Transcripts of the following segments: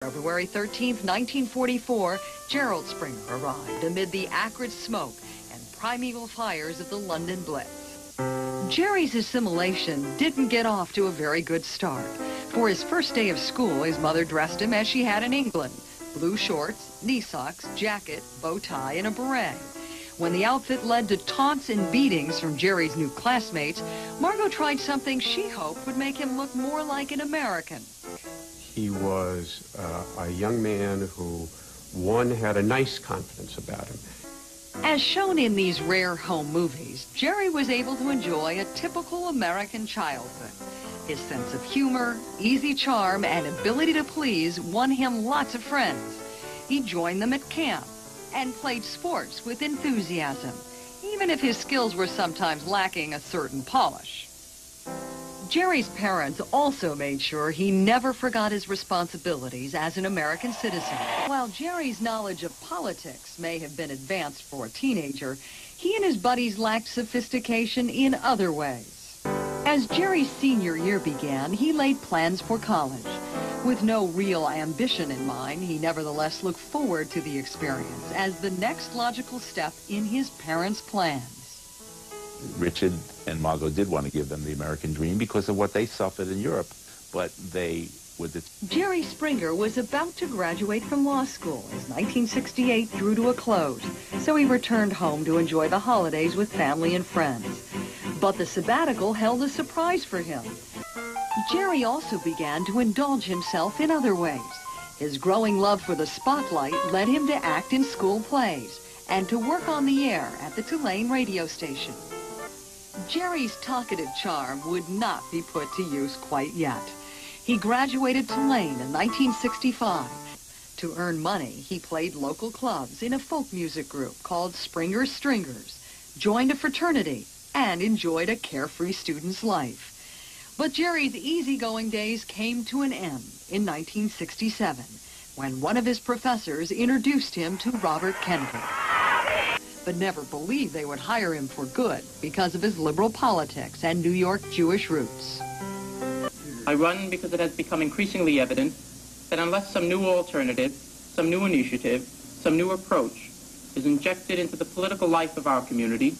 February 13, 1944, Gerald Springer arrived amid the acrid smoke and primeval fires of the London Blitz. Jerry's assimilation didn't get off to a very good start. For his first day of school, his mother dressed him as she had in England: blue shorts, knee socks, jacket, bow tie, and a beret. When the outfit led to taunts and beatings from Jerry's new classmates, Margot tried something she hoped would make him look more like an American. He was a young man who, one, had a nice confidence about him. As shown in these rare home movies, Jerry was able to enjoy a typical American childhood. His sense of humor, easy charm, and ability to please won him lots of friends. He joined them at camp and played sports with enthusiasm, even if his skills were sometimes lacking a certain polish. Jerry's parents also made sure he never forgot his responsibilities as an American citizen. While Jerry's knowledge of politics may have been advanced for a teenager, he and his buddies lacked sophistication in other ways. As Jerry's senior year began, he laid plans for college. With no real ambition in mind, he nevertheless looked forward to the experience as the next logical step in his parents' plans. Richard and Margot did want to give them the American dream because of what they suffered in Europe, but they would... Jerry Springer was about to graduate from law school as 1968 drew to a close, so he returned home to enjoy the holidays with family and friends. But the sabbatical held a surprise for him. Jerry also began to indulge himself in other ways. His growing love for the spotlight led him to act in school plays and to work on the air at the Tulane radio station. Jerry's talkative charm would not be put to use quite yet. He graduated Tulane in 1965. To earn money, he played local clubs in a folk music group called Springer Stringers, joined a fraternity, and enjoyed a carefree student's life. But Jerry's easygoing days came to an end in 1967, when one of his professors introduced him to Robert Kennedy, but never believed they would hire him for good because of his liberal politics and New York Jewish roots. I run because it has become increasingly evident that unless some new alternative, some new initiative, some new approach is injected into the political life of our community,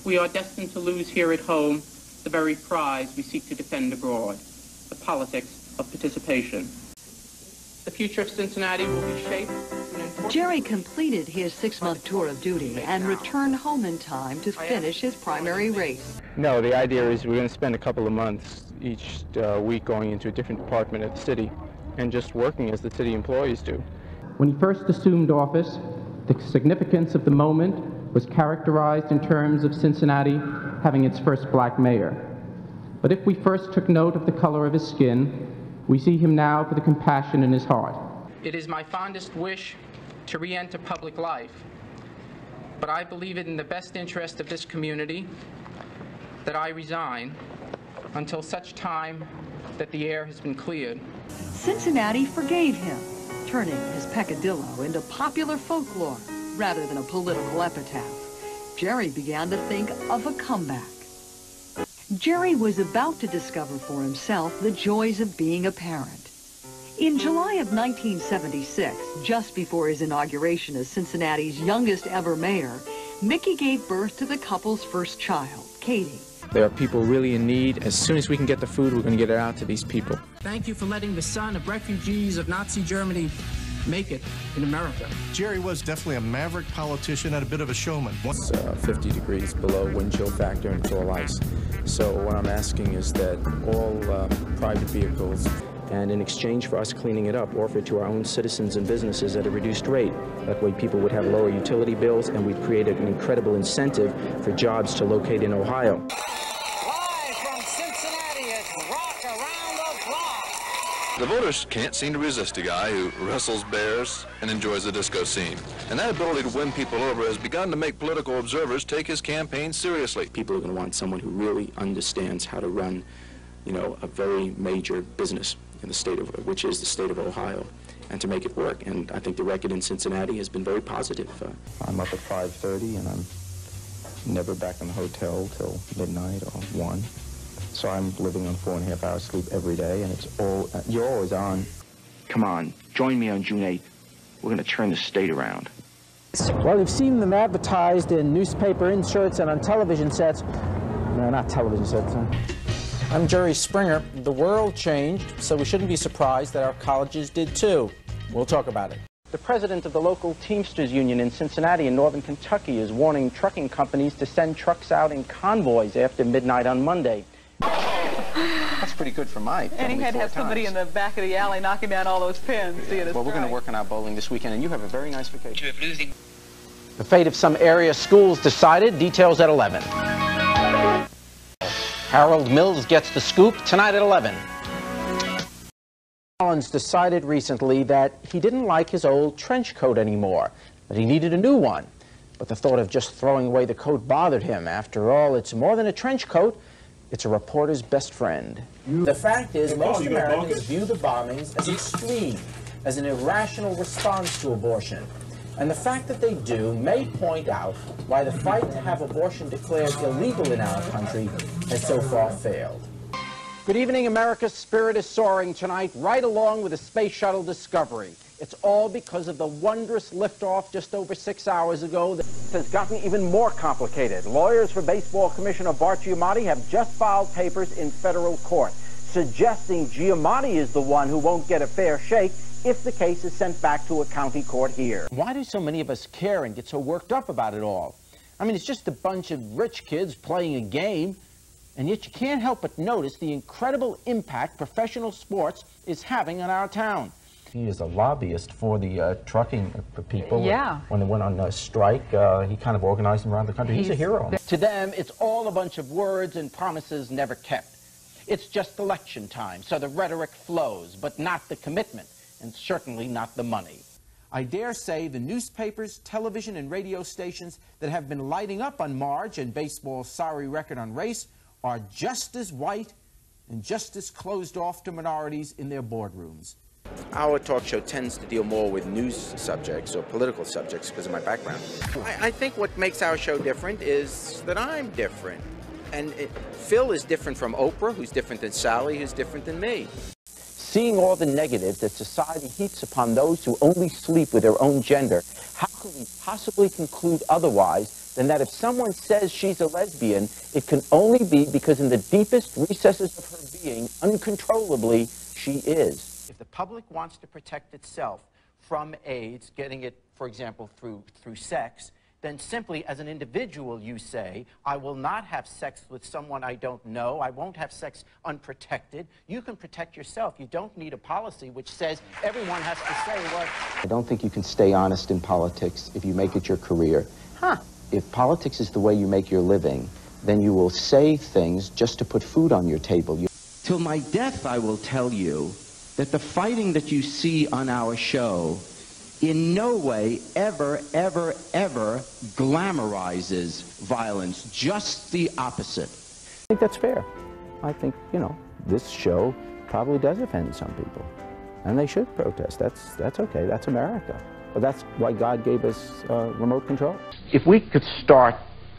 we are destined to lose here at home the very prize we seek to defend abroad, the politics of participation. The future of Cincinnati will be shaped. Jerry completed his 6-month tour of duty and returned home in time to finish his primary race. No, the idea is we're going to spend a couple of months each week going into a different department of the city and just working as the city employees do. When he first assumed office, the significance of the moment was characterized in terms of Cincinnati having its first black mayor. But if we first took note of the color of his skin, we see him now for the compassion in his heart. It is my fondest wish to re-enter public life, but I believe it in the best interest of this community that I resign until such time that the air has been cleared. Cincinnati forgave him, turning his peccadillo into popular folklore rather than a political epitaph. Jerry began to think of a comeback. Jerry was about to discover for himself the joys of being a parent. In July of 1976, just before his inauguration as Cincinnati's youngest ever mayor, Mickey gave birth to the couple's first child, Katie. There are people really in need. As soon as we can get the food, we're going to get it out to these people. Thank you for letting the son of refugees of Nazi Germany make it in America. Jerry was definitely a maverick politician and a bit of a showman. It's 50 degrees below wind chill factor and it's all ice. So what I'm asking is that all private vehicles, and in exchange for us cleaning it up, offer it to our own citizens and businesses at a reduced rate. That way people would have lower utility bills and we'd create an incredible incentive for jobs to locate in Ohio. Live from Cincinnati, it's Rock Around the Block. The voters can't seem to resist a guy who wrestles bears and enjoys the disco scene. And that ability to win people over has begun to make political observers take his campaign seriously. People are going to want someone who really understands how to run, you know, a very major business in the state of, which is the state of Ohio, and to make it work. And I think the record in Cincinnati has been very positive. I'm up at 5:30 and I'm never back in the hotel till midnight or 1. So I'm living on 4.5 hours sleep every day, and it's all, you're always on. Come on, join me on June 8th. We're going to turn the state around. Well, we've seen them advertised in newspaper inserts and on television sets. No, not television sets. I'm Jerry Springer. The world changed, so we shouldn't be surprised that our colleges did too. We'll talk about it. The president of the local Teamsters Union in Cincinnati in northern Kentucky is warning trucking companies to send trucks out in convoys after midnight on Monday. That's pretty good for Mike. And he had to have somebody in the back of the alley knocking down all those pins. Yeah. Well, we're going to work on our bowling this weekend, and you have a very nice vacation. The fate of some area schools decided. Details at 11. Harold Mills gets the scoop tonight at 11. Collins decided recently that he didn't like his old trench coat anymore, that he needed a new one. But the thought of just throwing away the coat bothered him. After all, it's more than a trench coat. It's a reporter's best friend. The fact is, most Americans view the bombings as extreme, as an irrational response to abortion. And the fact that they do may point out why the fight to have abortion declared illegal in our country has so far failed. Good evening, America's spirit is soaring tonight, right along with the Space Shuttle Discovery. It's all because of the wondrous liftoff just over 6 hours ago that has gotten even more complicated. Lawyers for Baseball Commissioner Bart Giamatti have just filed papers in federal court, suggesting Giamatti is the one who won't get a fair shake if the case is sent back to a county court here. Why do so many of us care and get so worked up about it all? I mean, it's just a bunch of rich kids playing a game, and yet you can't help but notice the incredible impact professional sports is having on our town. He is a lobbyist for the trucking people. Yeah. When they went on strike, he kind of organized them around the country. He's a hero. To them, it's all a bunch of words and promises never kept. It's just election time, so the rhetoric flows, but not the commitment, and certainly not the money. I dare say the newspapers, television, and radio stations that have been lighting up on Marge and baseball's sorry record on race are just as white and just as closed off to minorities in their boardrooms. Our talk show tends to deal more with news subjects or political subjects because of my background. I think what makes our show different is that I'm different. And Phil is different from Oprah, who's different than Sally, who's different than me. Seeing all the negatives that society heaps upon those who only sleep with their own gender, how can we possibly conclude otherwise than that if someone says she's a lesbian, it can only be because in the deepest recesses of her being, uncontrollably, she is. If the public wants to protect itself from AIDS, getting it, for example, through sex, then simply as an individual you say, I will not have sex with someone I don't know, I won't have sex unprotected. You can protect yourself. You don't need a policy which says everyone has to say what... I don't think you can stay honest in politics if you make it your career. If politics is the way you make your living, then you will say things just to put food on your table. Till my death, I will tell you that the fighting that you see on our show in no way ever, ever, ever glamorizes violence. Just the opposite. I think that's fair. I think, you know, this show probably does offend some people. And they should protest. That's okay. That's America. But that's why God gave us remote control. If we could start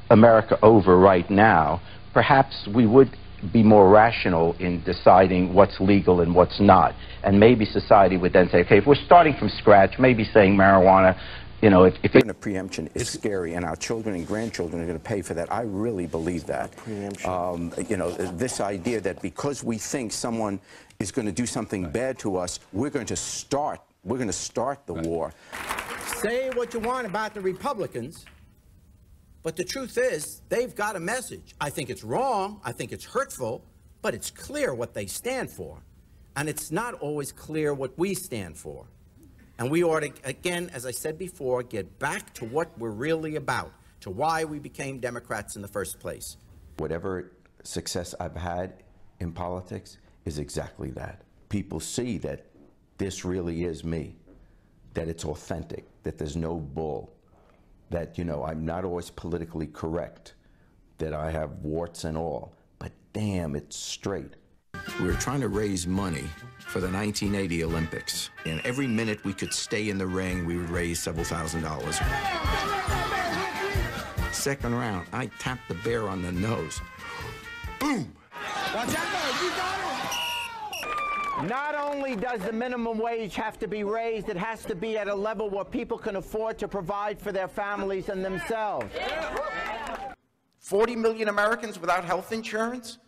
America over right now, perhaps we would be more rational in deciding what's legal and what's not. And maybe society would then say, okay, if we're starting from scratch, maybe saying marijuana, you know, if a preemption is scary and our children and grandchildren are going to pay for that, I really believe that. Preemption. You know, this idea that because we think someone is going to do something bad to us, we're going to start the war. Say what you want about the Republicans, but the truth is, they've got a message. I think it's wrong, I think it's hurtful, but it's clear what they stand for. And it's not always clear what we stand for. And we ought to, again, as I said before, get back to what we're really about, to why we became Democrats in the first place. Whatever success I've had in politics is exactly that. People see that this really is me, that it's authentic, that there's no bull, that, you know, I'm not always politically correct, that I have warts and all, but damn, it's straight. We were trying to raise money for the 1980 Olympics, and every minute we could stay in the ring, we would raise several $1,000s. Second round, I tapped the bear on the nose. Boom! Watch out, you got it! Not only does the minimum wage have to be raised, it has to be at a level where people can afford to provide for their families and themselves. 40 million Americans without health insurance?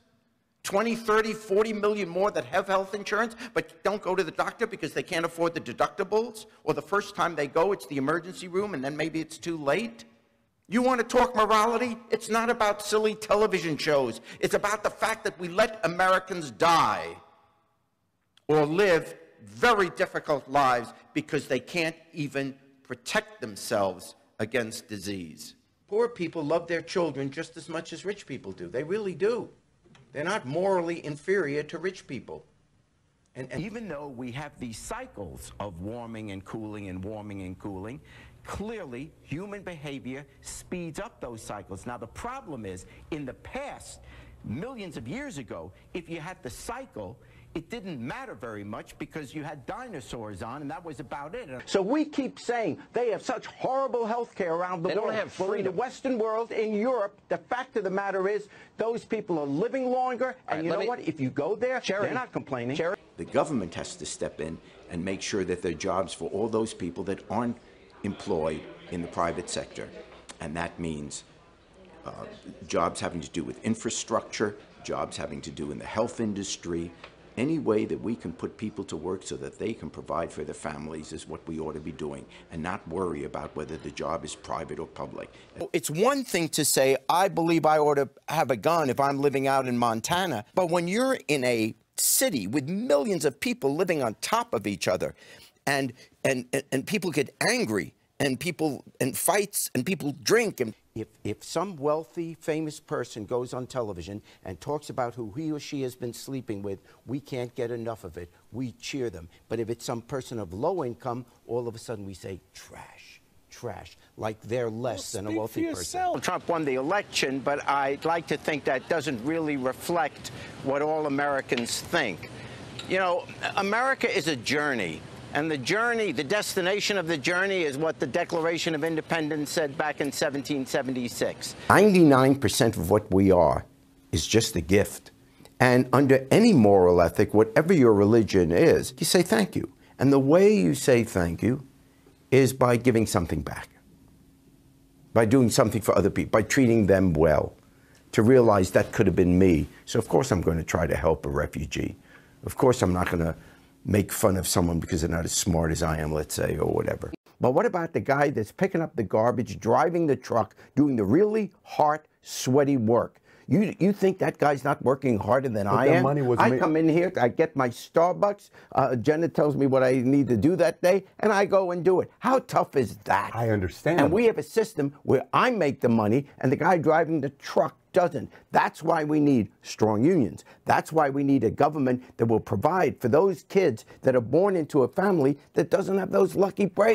20, 30, 40 million more that have health insurance but don't go to the doctor because they can't afford the deductibles? Or the first time they go, it's the emergency room and then maybe it's too late? You want to talk morality? It's not about silly television shows. It's about the fact that we let Americans die or live very difficult lives because they can't even protect themselves against disease. Poor people love their children just as much as rich people do. They really do. They're not morally inferior to rich people. And even though we have these cycles of warming and cooling and warming and cooling, clearly human behavior speeds up those cycles. Now the problem is, in the past, millions of years ago, if you had the cycle, it didn't matter very much because you had dinosaurs on, and that was about it. So we keep saying they have such horrible health care around the world. They don't have freedom. Well, in the Western world, in Europe, the fact of the matter is those people are living longer, and you know what? If you go there, they're not complaining. The government has to step in and make sure that there are jobs for all those people that aren't employed in the private sector. And that means jobs having to do with infrastructure, jobs having to do in the health industry. Any way that we can put people to work so that they can provide for their families is what we ought to be doing, and not worry about whether the job is private or public. It's one thing to say, I believe I ought to have a gun if I'm living out in Montana, but when you're in a city with millions of people living on top of each other, and people get angry, and fights, and people drink, and if some wealthy, famous person goes on television and talks about who he or she has been sleeping with, we can't get enough of it. We cheer them. But if it's some person of low income, all of a sudden we say, trash, trash, like they're less than a wealthy person. Trump won the election, but I'd like to think that doesn't really reflect what all Americans think. You know, America is a journey. And the journey, the destination of the journey is what the Declaration of Independence said back in 1776. 99% of what we are is just a gift. And under any moral ethic, whatever your religion is, you say thank you. And the way you say thank you is by giving something back, by doing something for other people, by treating them well, to realize that could have been me. So of course I'm going to try to help a refugee. Of course I'm not going to make fun of someone because they're not as smart as I am, let's say, or whatever. But what about the guy that's picking up the garbage, driving the truck, doing the really hard, sweaty work? You think that guy's not working harder than I am? I come in here, I get my Starbucks, Jenna tells me what I need to do that day, and I go and do it. How tough is that? I understand. And we have a system where I make the money and the guy driving the truck doesn't. That's why we need strong unions. That's why we need a government that will provide for those kids that are born into a family that doesn't have those lucky breaks.